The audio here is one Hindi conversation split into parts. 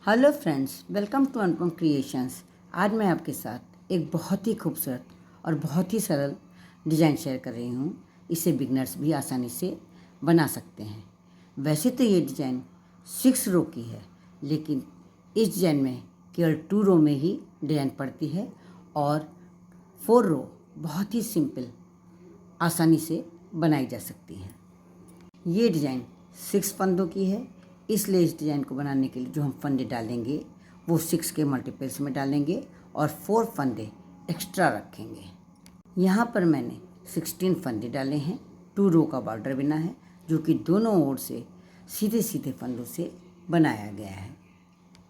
Hello friends, welcome to Anupam creations. आज मैं आपके साथ एक बहुत ही खूबसूरत और बहुत ही सरल डिज़ाइन शेयर कर रही हूँ। इसे बिगनर्स भी आसानी से बना सकते हैं। वैसे तो ये डिज़ाइन 6 रो की है, लेकिन इस डिज़ाइन में केवल 2 रो में ही डिज़ाइन पड़ती है और 4 रो बहुत ही सिंपल आसानी से बनाई जा सकती है। ये डिज़ाइन 6 फंदों की है, इसलिए इस डिज़ाइन को बनाने के लिए जो हम फंदे डालेंगे वो 6 के मल्टीपल्स में डालेंगे और 4 फंदे एक्स्ट्रा रखेंगे। यहाँ पर मैंने 16 फंदे डाले हैं। 2 रो का बॉर्डर बना है जो कि दोनों ओर से सीधे सीधे फंदों से बनाया गया है।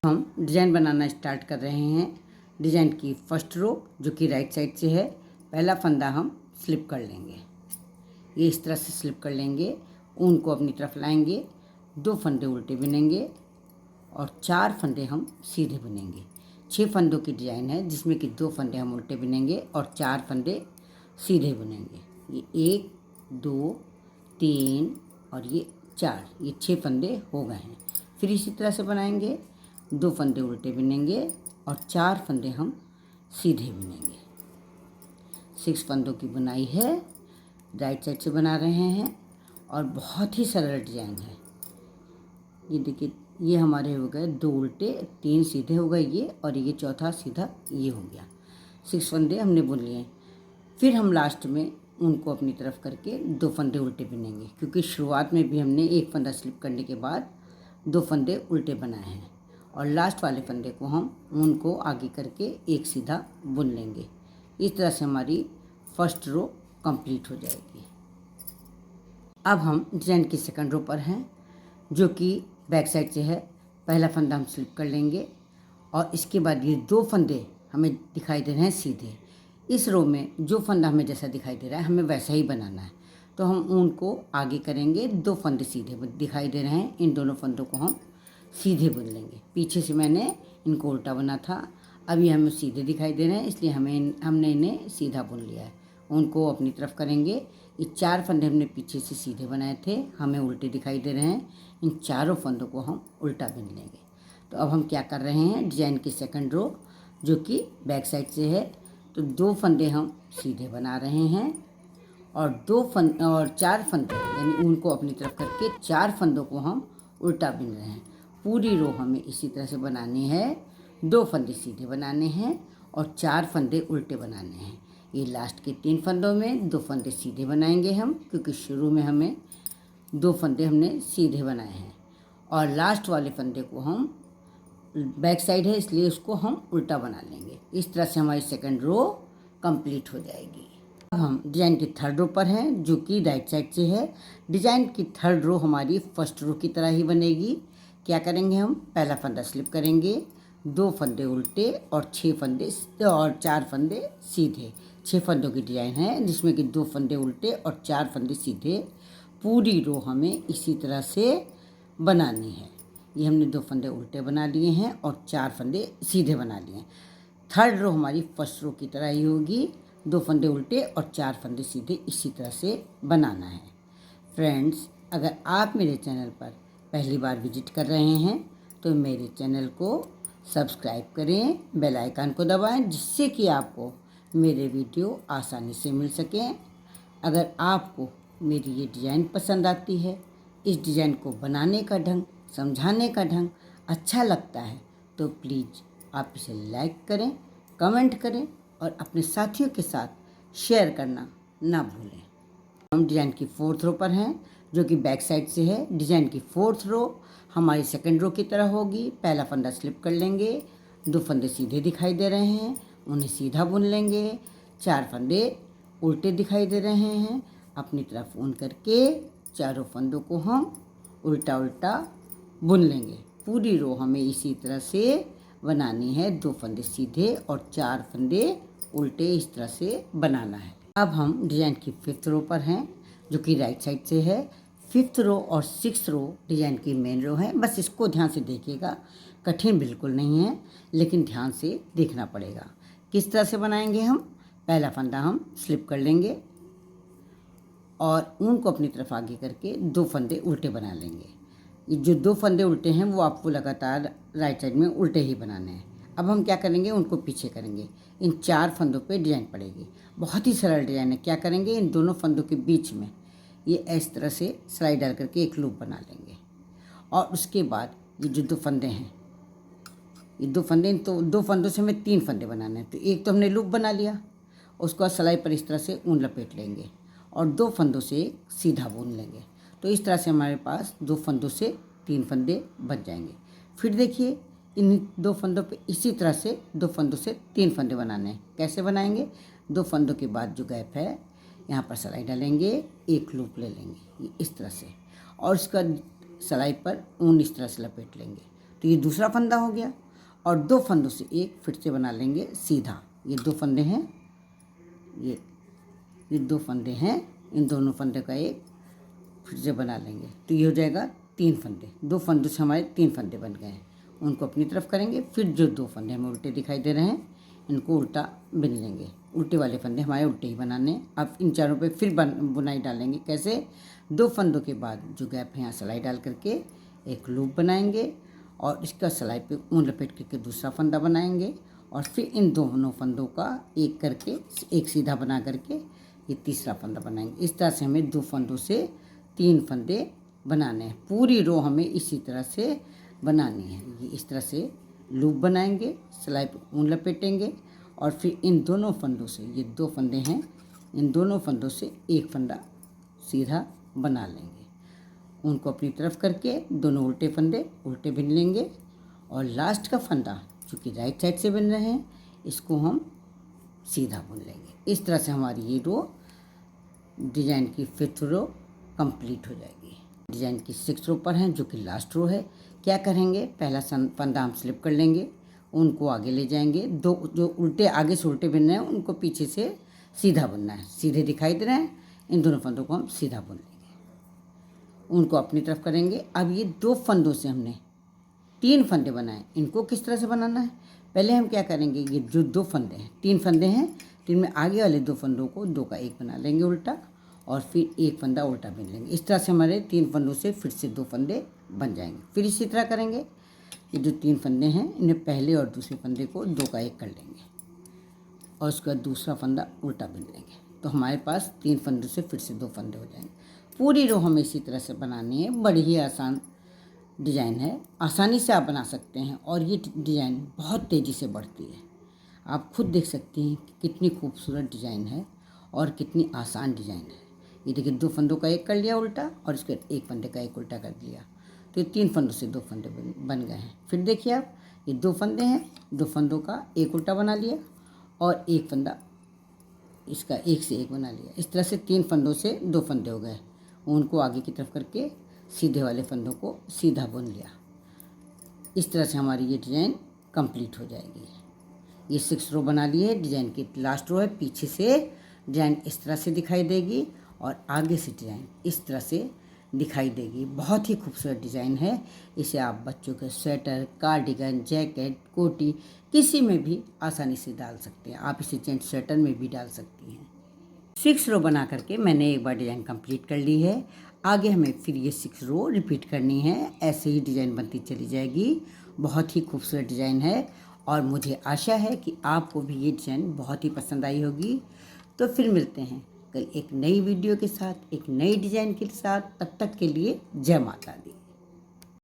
हम डिज़ाइन बनाना स्टार्ट कर रहे हैं। डिज़ाइन की फर्स्ट रो जो कि राइट साइड से है, पहला फंदा हम स्लिप कर लेंगे। ये इस तरह से स्लिप कर लेंगे, ऊन को अपनी तरफ लाएंगे, 2 फंदे उल्टे बुनेंगे और 4 फंदे हम सीधे बुनेंगे। 6 फंदों की डिज़ाइन है जिसमें कि 2 फंदे हम उल्टे बुनेंगे और 4 फंदे सीधे बुनेंगे। ये 1 2 3 और ये 4, ये 6 फंदे हो गए हैं। फिर इसी तरह से बनाएंगे, 2 फंदे उल्टे बुनेंगे और 4 फंदे हम सीधे बुनेंगे। 6 फंदों की बुनाई है, राइट साइड से बना रहे हैं और बहुत ही सरल डिज़ाइन है। ये देखिए, ये हमारे हो गए 2 उल्टे, 3 सीधे हो गए ये, और ये चौथा सीधा ये हो गया। 6 फंदे हमने बुन लिए। फिर हम लास्ट में उनको अपनी तरफ करके 2 फंदे उल्टे बुनेंगे, क्योंकि शुरुआत में भी हमने 1 फंदा स्लिप करने के बाद 2 फंदे उल्टे बनाए हैं और लास्ट वाले फंदे को हम उनको आगे करके एक सीधा बुन लेंगे। इस तरह से हमारी फर्स्ट रो कंप्लीट हो जाएगी। अब हम डिज़ाइन की सेकंड रो पर हैं जो कि बैक साइड से है। पहला फंदा हम स्लिप कर लेंगे और इसके बाद ये 2 फंदे हमें दिखाई दे रहे हैं सीधे। इस रो में जो फंदा हमें जैसा दिखाई दे रहा है हमें वैसा ही बनाना है, तो हम ऊन को आगे करेंगे। 2 फंदे सीधे दिखाई दे रहे हैं, इन दोनों फंदों को हम सीधे बुन लेंगे। पीछे से मैंने इनको उल्टा बुना था, अभी हमें सीधे दिखाई दे रहे हैं, इसलिए हमने इन्हें सीधा बुन लिया है। उनको अपनी तरफ करेंगे। ये 4 फंदे हमने पीछे से सीधे बनाए थे, हमें उल्टे दिखाई दे रहे हैं। इन चारों फंदों को हम उल्टा बुन लेंगे। तो अब हम क्या कर रहे हैं, डिज़ाइन की सेकंड रो जो कि बैक साइड से है, तो 2 फंदे हम सीधे बना रहे हैं और 4 फंदे यानी ऊन को अपनी तरफ करके 4 फंदों को हम उल्टा बुन रहे हैं। पूरी रो हमें इसी तरह से बनानी है। 2 फंदे सीधे बनाने हैं और 4 फंदे उल्टे बनाने हैं। ये लास्ट के 3 फंदों में 2 फंदे सीधे बनाएंगे हम, क्योंकि शुरू में हमें 2 फंदे हमने सीधे बनाए हैं और लास्ट वाले फंदे को हम बैक साइड है इसलिए उसको हम उल्टा बना लेंगे। इस तरह से हमारी सेकंड रो कंप्लीट हो जाएगी। अब हम डिज़ाइन की थर्ड रो पर हैं जो कि राइट साइड से है। डिज़ाइन की थर्ड रो हमारी फर्स्ट रो की तरह ही बनेगी। क्या करेंगे, हम पहला फंदा स्लिप करेंगे, 2 फंदे उल्टे और 4 फंदे सीधे। 6 फंदों की डिज़ाइन है जिसमें कि 2 फंदे उल्टे और 4 फंदे सीधे। पूरी रो हमें इसी तरह से बनानी है। ये हमने 2 फंदे उल्टे बना लिए हैं और 4 फंदे सीधे बना लिए हैं। थर्ड रो हमारी फर्स्ट रो की तरह ही होगी, 2 फंदे उल्टे और 4 फंदे सीधे, इसी तरह से बनाना है। फ्रेंड्स, अगर आप मेरे चैनल पर पहली बार विजिट कर रहे हैं तो मेरे चैनल को सब्सक्राइब करें, बेल आइकन को दबाएं, जिससे कि आपको मेरे वीडियो आसानी से मिल सकें। अगर आपको मेरी ये डिज़ाइन पसंद आती है, इस डिज़ाइन को बनाने का ढंग, समझाने का ढंग अच्छा लगता है, तो प्लीज़ आप इसे लाइक करें, कमेंट करें और अपने साथियों के साथ शेयर करना ना भूलें। हम डिज़ाइन की 4th रो पर हैं जो कि बैक साइड से है। डिज़ाइन की 4th रो हमारी सेकंड रो की तरह होगी। पहला फंदा स्लिप कर लेंगे, 2 फंदे सीधे दिखाई दे रहे हैं, उन्हें सीधा बुन लेंगे। 4 फंदे उल्टे दिखाई दे रहे हैं, अपनी तरफ ऊन करके चारों फंदों को हम उल्टा उल्टा बुन लेंगे। पूरी रो हमें इसी तरह से बनानी है, 2 फंदे सीधे और 4 फंदे उल्टे, इस तरह से बनाना है। अब हम डिज़ाइन की 5th रो पर हैं जो कि राइट साइड से है। 5th रो और 6th रो डिज़ाइन की मेन रो है। बस इसको ध्यान से देखिएगा, कठिन बिल्कुल नहीं है, लेकिन ध्यान से देखना पड़ेगा। किस तरह से बनाएंगे हम, पहला फंदा हम स्लिप कर लेंगे और ऊन को अपनी तरफ आगे करके 2 फंदे उल्टे बना लेंगे। ये जो 2 फंदे उल्टे हैं वो आपको लगातार राइट साइड में उल्टे ही बनाने हैं। अब हम क्या करेंगे, उनको पीछे करेंगे। इन 4 फंदों पे डिजाइन पड़ेगी। बहुत ही सरल डिजाइन है। क्या करेंगे, इन दोनों फंदों के बीच में ये इस तरह से सिलाई डाल करके एक लूप बना लेंगे। और उसके बाद ये जो 2 फंदे हैं, ये 2 फंदे, तो 2 फंदों से हमें 3 फंदे बनाने हैं। तो एक तो हमने लूप बना लिया, उसके बाद सिलाई पर इस तरह से ऊन लपेट लेंगे और 2 फंदों से सीधा बुन लेंगे। तो इस तरह से हमारे पास 2 फंदों से 3 फंदे बन जाएंगे। फिर देखिए, इन 2 फंदों पे इसी तरह से 2 फंदों से 3 फंदे बनाने हैं। कैसे बनाएंगे, 2 फंदों के बाद जो गैप है यहाँ पर सिलाई डालेंगे, एक लूप ले लेंगे ये इस तरह से, और इसका सिलाई पर ऊन इस तरह से लपेट लेंगे। तो ये दूसरा फंदा हो गया। और 2 फंदों से एक फिर से बना लेंगे सीधा। ये 2 फंदे हैं, ये 2 फंदे हैं, इन दोनों फंदे का एक फिर से बना लेंगे। तो ये हो जाएगा 3 फंदे। 2 फंदों से हमारे 3 फंदे बन गए हैं। उनको अपनी तरफ करेंगे। फिर जो 2 फंदे हमें उल्टे दिखाई दे रहे हैं, इनको उल्टा बिन लेंगे। उल्टे वाले फंदे हमारे उल्टे ही बनाने हैं। अब इन चारों पे फिर बुनाई डालेंगे। कैसे, 2 फंदों के बाद जो गैप है यहाँ सिलाई डाल करके एक लूप बनाएंगे और इसका सिलाई पे ऊन लपेट करके दूसरा फंदा बनाएंगे और फिर इन दोनों फंदों का एक करके एक सीधा बना करके ये तीसरा फंदा बनाएंगे। इस तरह से हमें 2 फंदों से 3 फंदे बनाने हैं। पूरी रो हमें इसी तरह से बनानी है। ये इस तरह से लूप बनाएंगे, सिलाई पे ऊन लपेटेंगे और फिर इन दोनों फंदों से, ये 2 फंदे हैं, इन दोनों फंदों से एक फंदा सीधा बना लेंगे। उनको अपनी तरफ करके दोनों उल्टे फंदे उल्टे बिन लेंगे और लास्ट का फंदा जो कि राइट साइड से बिन रहे हैं, इसको हम सीधा बुन लेंगे। इस तरह से हमारी ये रो डिजाइन की 5th रो कंप्लीट हो जाएगी। डिजाइन की 6th रो पर हैं जो कि लास्ट रो है। क्या करेंगे, पहला फंदा हम स्लिप कर लेंगे, उनको आगे ले जाएंगे। 2 जो उल्टे आगे से उल्टे बिन रहे हैं उनको पीछे से सीधा बुनना है। सीधे दिखाई दे रहे हैं, इन दोनों फंदों को हम सीधा बुन लेंगे। उनको अपनी तरफ करेंगे। अब ये 2 फंदों से हमने 3 फंदे बनाए, इनको किस तरह से बनाना है, पहले हम क्या करेंगे, ये जो 2 फंदे हैं, 3 फंदे हैं, 3 में आगे वाले 2 फंदों को 2 का 1 बना लेंगे उल्टा और फिर एक फंदा उल्टा बिन लेंगे। इस तरह से हमारे 3 फंदों से फिर से 2 फंदे बन जाएंगे। फिर इसी तरह करेंगे, ये जो 3 फंदे हैं इन्हें पहले और दूसरे फंदे को 2 का 1 कर लेंगे और उसका दूसरा फंदा उल्टा बिन लेंगे। तो हमारे पास 3 फंदों से फिर से 2 फंदे हो जाएंगे। पूरी रो हमें इसी तरह से बनानी है। बड़ी ही आसान डिज़ाइन है, आसानी से आप बना सकते हैं और ये डिज़ाइन बहुत तेज़ी से बढ़ती है। आप खुद देख सकती हैं कि कितनी खूबसूरत डिज़ाइन है और कितनी आसान डिज़ाइन है। ये देखिए, 2 फंदों का 1 कर लिया उल्टा और इसके बाद 1 फंदे का 1 उल्टा कर दिया, तो ये 3 फंदों से 2 फंदे बन गए हैं। फिर देखिए आप, ये 2 फंदे हैं, 2 फंदों का 1 उल्टा बना लिया और 1 फंदा इसका 1 से 1 बना लिया। इस तरह से 3 फंदों से 2 फंदे हो गए। उनको आगे की तरफ करके सीधे वाले फंदों को सीधा बुन लिया। इस तरह से हमारी ये डिज़ाइन कंप्लीट हो जाएगी। ये 6 रो बना ली है। डिज़ाइन की लास्ट रो है, पीछे से डिज़ाइन इस तरह से दिखाई देगी और आगे से डिज़ाइन इस तरह से दिखाई देगी। बहुत ही खूबसूरत डिज़ाइन है। इसे आप बच्चों के स्वेटर, कार्डिगन, जैकेट, कोटी किसी में भी आसानी से डाल सकते हैं। आप इसे जेंट्स स्वेटर में भी डाल सकती हैं। 6 रो बना करके मैंने एक बार डिज़ाइन कंप्लीट कर ली है। आगे हमें फिर ये 6 रो रिपीट करनी है। ऐसे ही डिज़ाइन बनती चली जाएगी। बहुत ही खूबसूरत डिज़ाइन है और मुझे आशा है कि आपको भी ये डिज़ाइन बहुत ही पसंद आई होगी। तो फिर मिलते हैं कल एक नई वीडियो के साथ, एक नई डिज़ाइन के साथ। तब तक के लिए जय माता दी।